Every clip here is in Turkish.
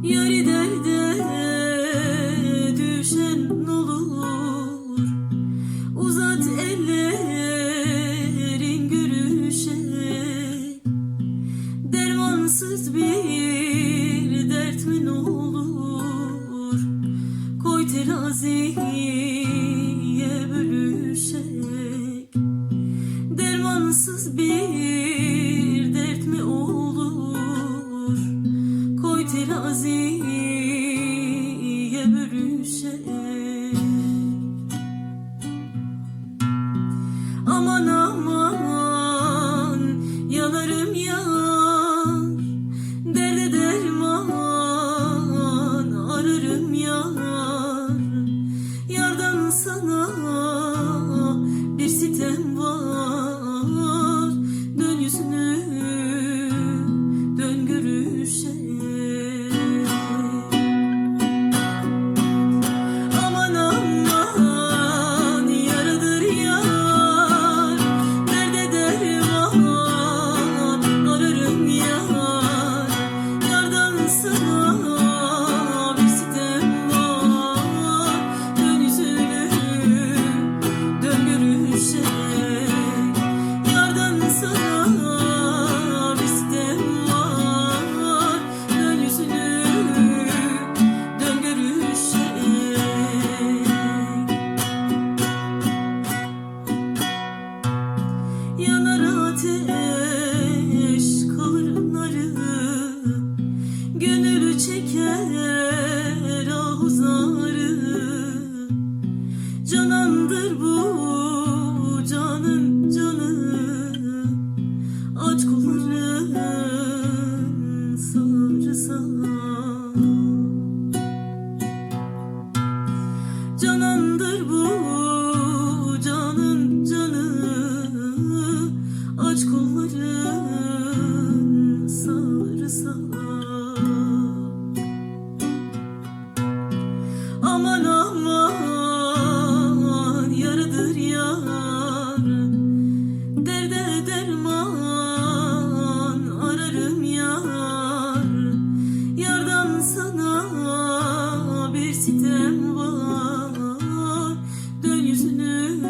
Yari derde düşen olur, uzat ellerin görüşe. Dermansız bir dert mi olur, koy teraziye bölüşek. Dermansız bir dert mi olur, koy teraziye bölüşek. Aman aman yanarım yar, derde derman ararım yar. Yardan sana bir sitem var, dön yüzünü dön görüşe. Aman aman yaradır yar, derde derman ararım yar. Yardan sana bir sitem var, dön yüzünü dön görüşe. Yardan sana bir sitem var, dön yüzünü dön görüşe. Yanar ateş kalır narı, gönül çeker ahuzarı. Canandır bu canın canı, aç kolların sarısa. Canandır bu canın canı, aç kolların sarısa. Aman aman yaradır yar, derde derman ararım yar. Yardan sana bir sitem var, dön yüzünü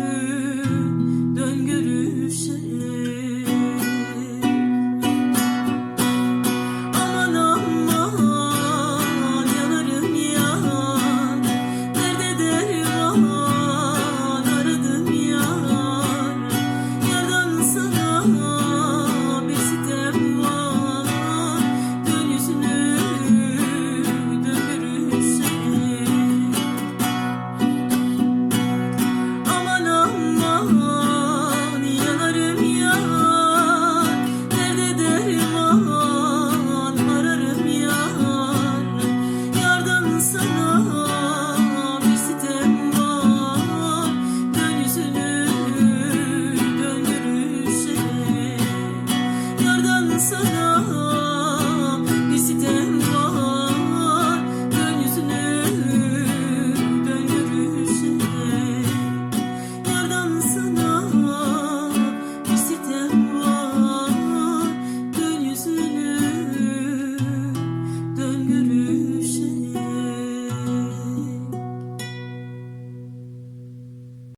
dön görüşe. Aman aman yanarım yar, derde derman aradım yar. Yardan sana bir sitem var, dön yüzünü dön görüşe. Aman aman yanarım yar, derde derman ararım yar. Yardan sana bir sitem var, dön yüzünü dön görüşe. Yardan sana